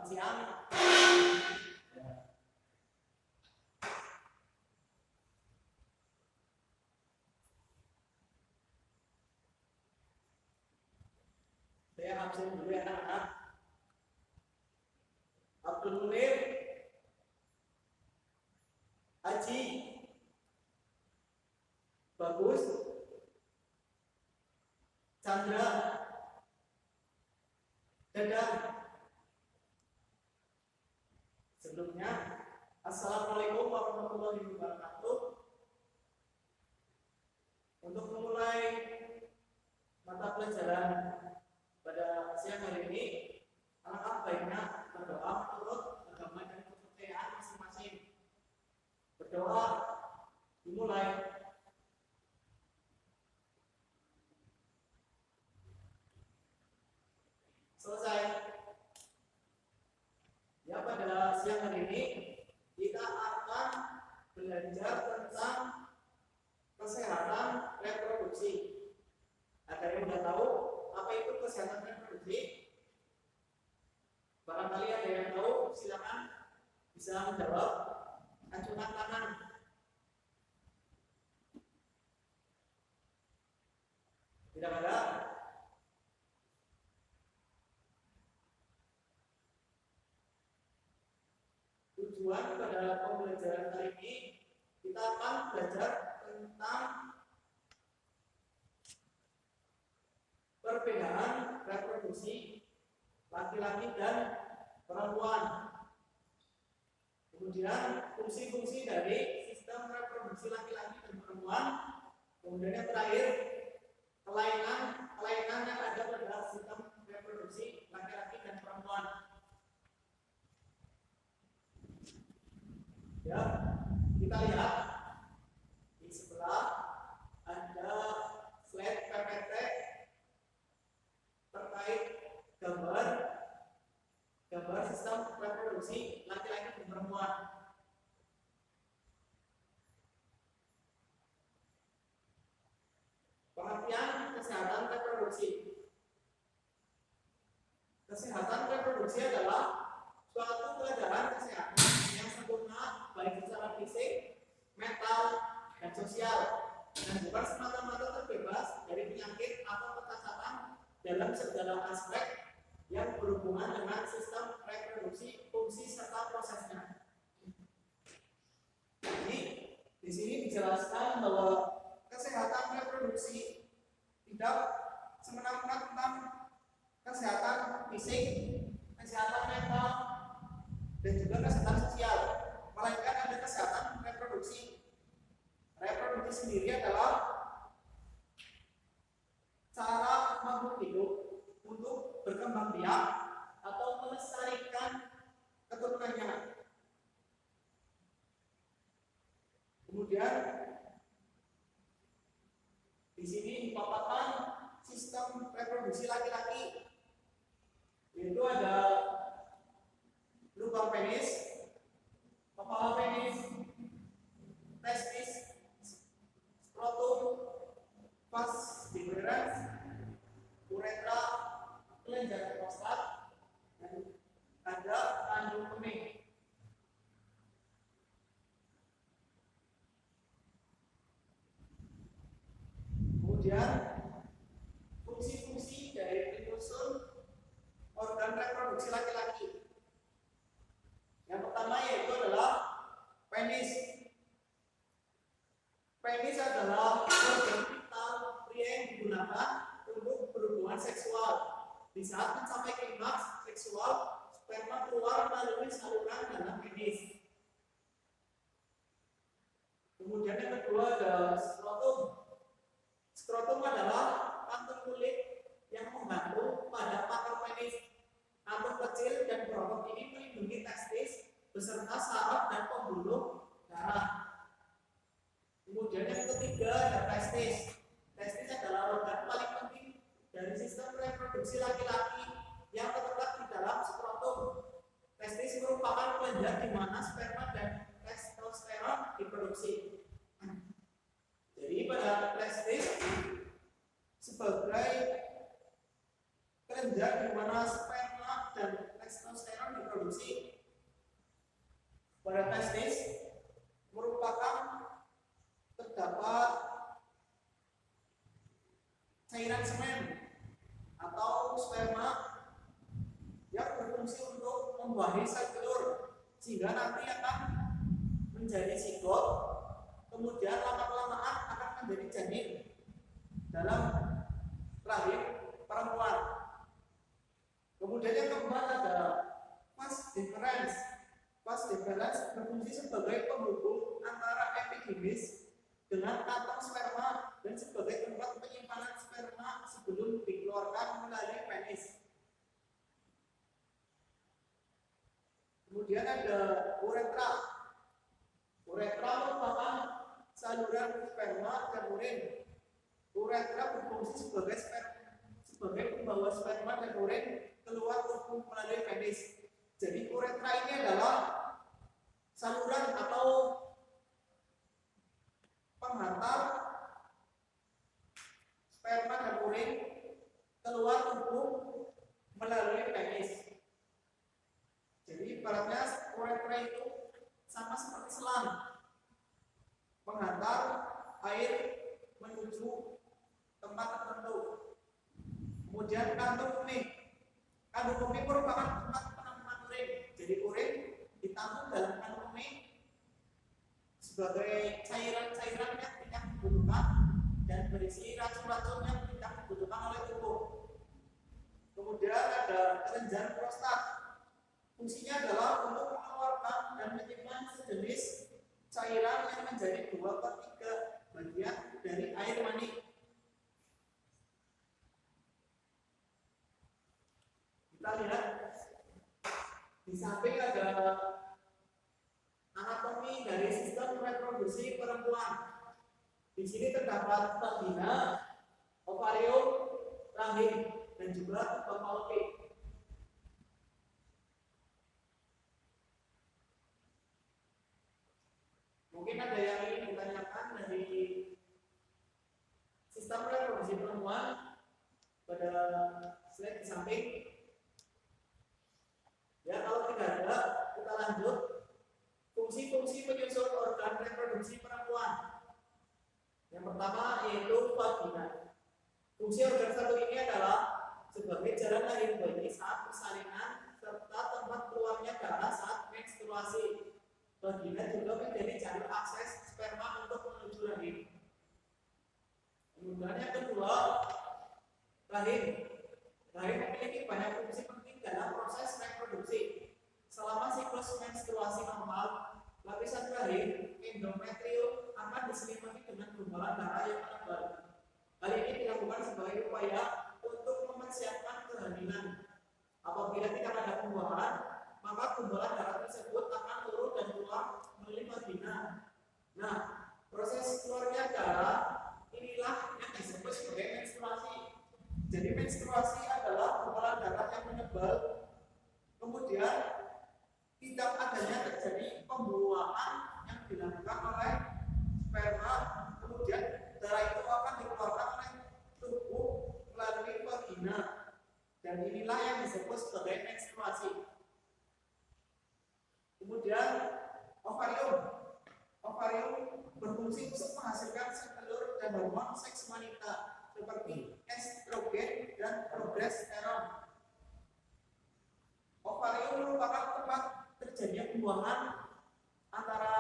siang. Saya absen dulu ya anak-anak. Abdul Munir, Haji, Bagus, Chandra, Dadang. Sebelumnya, Assalamualaikum warahmatullahi wabarakatuh. Untuk memulai mata pelajaran pada siang hari ini, alangkah baiknya berdoa menurut agama dan kepercayaan masing-masing. Berdoa dimulai. Selesai. Ya, pada siang hari ini kita akan belajar tentang kesehatan reproduksi. Ada yang sudah tahu apa itu kesehatan reproduksi? Barangkali ada yang tahu, silakan bisa menjawab. Acungkan tangan. Tidak ada? Tujuan pada pembelajaran kali ini kita akan belajar tentang perbedaan reproduksi laki-laki dan perempuan. Kemudian fungsi-fungsi dari sistem reproduksi laki-laki dan perempuan. Kemudian yang terakhir kelainan yang ada pada sistem reproduksi laki-laki dan perempuan. Ya, kita lihat di sebelah ada slide PPT terkait gambar sistem reproduksi laki-laki dan perempuan. Pengertian kesehatan reproduksi. Kesehatan reproduksi adalah suatu keadaan kesehatan yang sempurna baik secara fisik, mental, dan sosial, dan bukan semata-mata terbebas dari penyakit atau kecacatan dalam segala aspek yang berhubungan dengan sistem reproduksi, fungsi serta prosesnya. Jadi di sini dijelaskan bahwa kesehatan reproduksi tidak semena-mena tentang kesehatan fisik, kesehatan mental, dan juga kesehatan sosial, melainkan ada kesehatan reproduksi. Reproduksi sendiri adalah cara makhluk hidup untuk berkembang biak atau melestarikan keturunannya. Kemudian di sini dipaparkan sistem reproduksi laki-laki, yaitu ada lubang penis, kepala penis, testis, skrotum, vas deferens, uretra, kelenjar prostat, dan ada kandung kemih. Kemudian fungsi-fungsi dari penyusun organ reproduksi laki-laki. Yang pertama yaitu adalah penis. Penis adalah organ vital pria yang digunakan untuk berhubungan seksual. Di saat mencapai klimaks seksual, sperma keluar melalui saluran dalam penis. Kemudian yang kedua adalah skrotum. Skrotum adalah kantung kulit yang membantu pada pagar penis. Kantung kecil dan berotot ini melindungi testis beserta saraf dan pembuluh darah. Kemudian yang ketiga ada testis. Testis adalah organ paling penting dari sistem reproduksi laki-laki yang terletak di dalam skrotum. Testis merupakan kelenjar di mana sperma dan testosteron diproduksi. Jadi pada testis sebagai kelenjar di mana sperma dan testosteron diproduksi pada testis merupakan terdapat cairan semen atau sperma yang berfungsi untuk membuahi sel telur sehingga nanti akan menjadi zigot, kemudian lama-kelamaan akan menjadi janin dalam rahim perempuan. Kemudian yang keempat ada vas deferens. Vas deferens berfungsi sebagai penghubung antara epidermis dengan kantong sperma dan sebagai tempat penyimpanan sperma sebelum dikeluarkan melalui penis. Kemudian ada uretra. Uretra merupakan saluran sperma dan urin. Uretra berfungsi sebagai pembawa sperma dan urin keluar tubuh melalui penis. Jadi uretra ini adalah saluran atau penghantar sperma dan urin keluar tubuh melalui penis. Jadi ibaratnya uretra itu sama seperti selang menghantar air menuju tempat tertentu. Kemudian kantung kemih. Kantung kemih merupakan tempat penampungan urin. Jadi urin ditampung dalam kantung kemih sebagai cairan-cairan yang tidak dibutuhkan dan berisi racun-racun yang tidak dibutuhkan oleh tubuh. Kemudian ada kelenjar prostat. Fungsinya adalah untuk mengeluarkan dan menyimpan sejenis cairan yang menjadi 2/3 bagian dari air mani. Kita lihat di samping ada anatomi dari sistem reproduksi perempuan. Di sini terdapat vagina, ovarium, rahim, dan juga tuba Fallopi. Mungkin ada yang ingin ditanyakan dari sistem reproduksi perempuan pada slide di samping. Ya, kalau tidak ada, kita lanjut. Fungsi-fungsi penyusun organ reproduksi perempuan. Yang pertama yaitu vagina. Fungsi organ satu ini adalah sebagai jalan lahir bayi saat persalinan serta tempat keluarnya darah saat menstruasi. Vagina juga menjadi jalur akses sperma untuk menuju rahim. Kemudian yang kedua, rahim. Rahim memiliki banyak fungsi penting dalam proses reproduksi. Selama siklus menstruasi normal, lapisan rahim endometrium akan diselimuti dengan gumpalan darah yang menebal. Hal ini dilakukan sebagai upaya untuk mempersiapkan kehamilan. Apabila tidak ada pembuahan, maka gumpalan darah tersebut akan turun dan keluar melalui vagina. Nah, proses keluarnya darah inilah yang disebut sebagai menstruasi. Jadi menstruasi adalah gumpalan darah yang menebal, kemudian tidak adanya terjadi pembuahan yang dilakukan oleh sperma, kemudian darah itu akan dikeluarkan oleh tubuh melalui vagina, dan inilah yang disebut sebagai menstruasi. Kemudian ovarium. Ovarium berfungsi untuk menghasilkan sel telur dan hormon seks wanita seperti estrogen dan progesteron. Ovarium merupakan tempat terjadinya pembuahan antara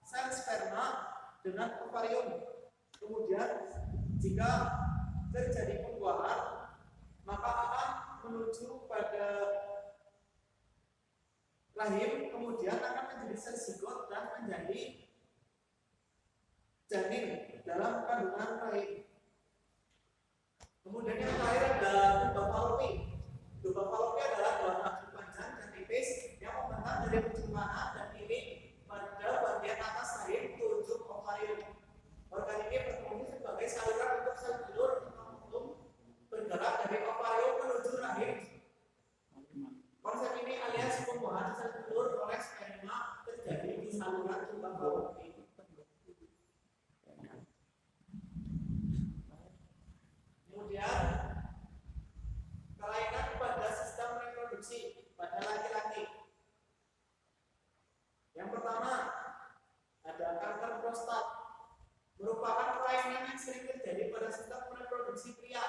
sel sperma dengan ovarium. Kemudian jika terjadi pembuahan, maka akan menuju pada rahim, kemudian akan menjadi sel zigot dan menjadi janin dalam kandungan rahim. Kemudian yang terakhir ada tuba Fallopi. Tuba Fallopi adalah dua kaki panjang dan tipis yang membentang dari ujung mana dan ini pada bagian atas rahim ke ujung ovarium. Organ ini berfungsi sebagai saluran untuk sel telur yang bergerak dari ovarium menuju rahim. Konsep ini alias pembuahan sel telur oleh sperma terjadi di saluran tuba Fallopi. Kemudian kelainan reproduksi pada laki-laki. Yang pertama ada kanker prostat, merupakan kelainan yang sering terjadi pada sistem reproduksi pria.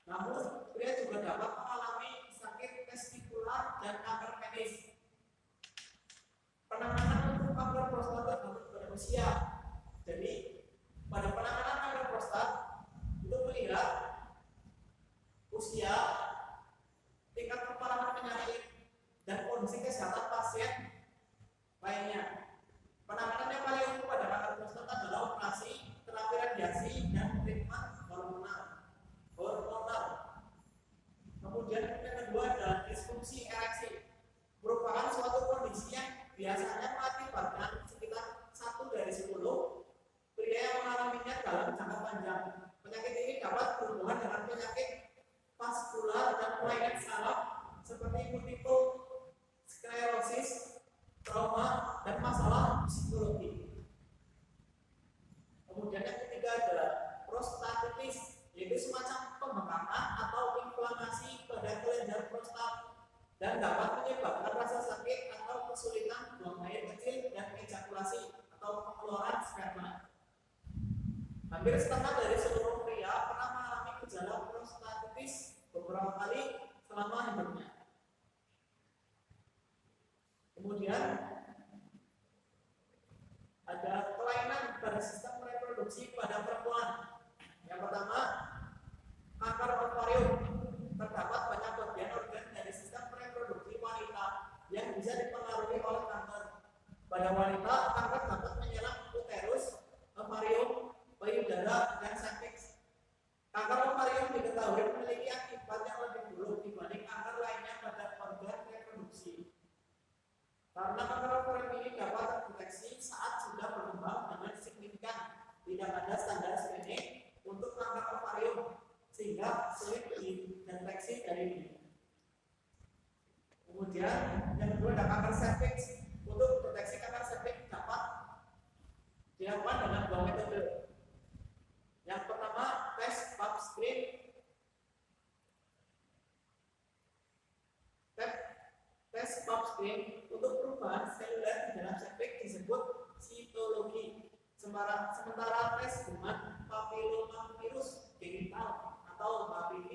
Namun, pria juga dapat mengalami sakit testikular dan kanker penis. Penanganan untuk kanker prostat tergantung pada usia. Jadi, pada penanganan kanker prostat itu melihat usia, tingkat keparahan penyakit, dan kondisi kesehatan pasien lainnya. Penanganan yang paling umum pada kanker prostat adalah operasi, terapi radiasi, dan treatment hormonal. Kemudian yang kedua adalah disfungsi ereksi, merupakan suatu kondisi yang biasanya mengakibatkan sekitar 1 dari 10 pria yang mengalaminya dalam jangka panjang. Penyakit ini dapat berhubungan dengan penyakit vaskular dan kelainan saraf seperti multiple sklerosis, trauma, dan masalah psikologi. Kemudian yang ketiga adalah prostatitis, yaitu semacam pembengkakan atau inflamasi pada kelenjar prostat dan dapat menyebabkan rasa sakit atau kesulitan buang air kecil dan ejakulasi atau pengeluaran sperma. Hampir setengah dari seluruh pria pernah mengalami gejala prostatitis beberapa kali selama hidupnya. Kemudian ada kelainan pada sistem reproduksi pada perempuan. Yang pertama, kanker ovarium. Terdapat banyak bagian organ dari sistem reproduksi wanita yang bisa dipengaruhi oleh kanker. Pada wanita, kanker dapat menyerang uterus, ovarium, payudara, dan cervix. Kanker ovarium diketahui memiliki akibat yang lebih buruk dibanding kanker lainnya pada organ reproduksi. Karena kanker ovarium ini dapat terdeteksi saat sudah berkembang dengan signifikan, tidak ada standar screening untuk kanker ovarium sehingga sulit dideteksi dari ini. Kemudian yang kedua ada kanker cervix. Untuk deteksi kanker cervix dapat dilakukan dengan 2 metode. Yang pertama, tes pap smear. Tes pap smear untuk perubahan seluler di dalam cervix disebut sitologi. Sementara tes human papillomavirus genital atau HPV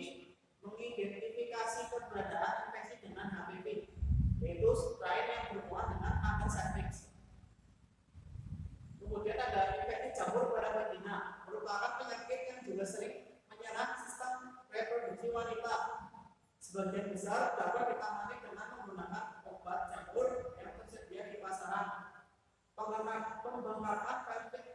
mengidentifikasi keberadaan infeksi dengan HPV, yaitu strain yang berhubungan dengan kanker cervix. Kemudian ada infeksi jamur pada vagina, merupakan penyakit yang juga sering menyerang sistem reproduksi wanita. Sebagian besar dapat ditangani dengan menggunakan obat jamur yang tersedia di pasaran. Pembengkakan pelvik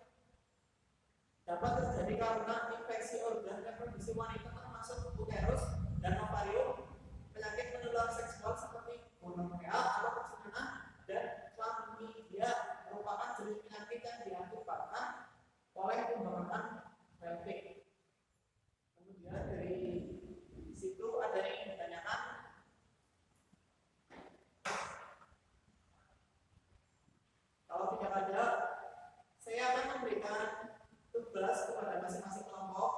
dapat terjadi karena infeksi organ reproduksi wanita termasuk uterus dan ovarium, penyakit menular seksual seperti gonorrea atau persalinan, dan chlamydia merupakan jenis penyakit yang diakibatkan oleh pembengkakan pelvik. Kemudian dari situ ada yang ditanyakan, kalau tidak ada, saya akan memberikan tugas kepada masing-masing kelompok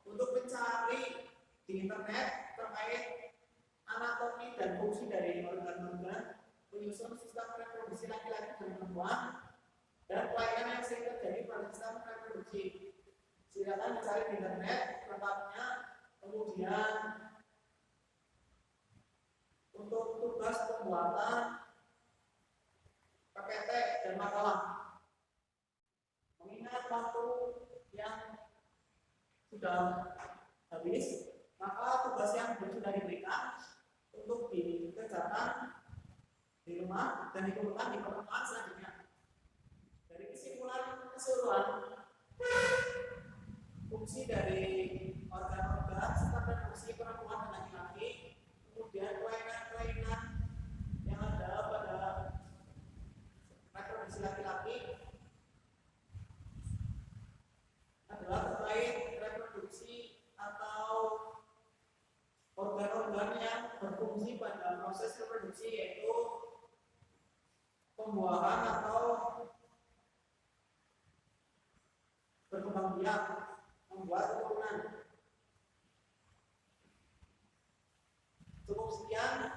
untuk mencari di internet terkait anatomi dan fungsi dari organ-organ penyusun sistem reproduksi laki-laki dan perempuan dan kelainan yang sering terjadi pada sistem reproduksi. Silakan mencari di internet lengkapnya. Kemudian untuk tugas pembuatan PPT dan makalah, mengingat waktu yang sudah habis, maka tugas yang sudah diberikan untuk dikerjakan di rumah dan dikumpulkan di pertemuan selanjutnya. Dari kesimpulan keseluruhan fungsi dari organ-organ serta fungsi perempuan dan laki-laki, kemudian kelainan-kelainan yang ada pada reproduksi laki-laki adalah terkait reproduksi atau organ-organ yang berfungsi pada proses reproduksi, yaitu pembuahan atau berkembang biak, membuat keturunan. Cukup sekian.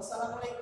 Wassalamualaikum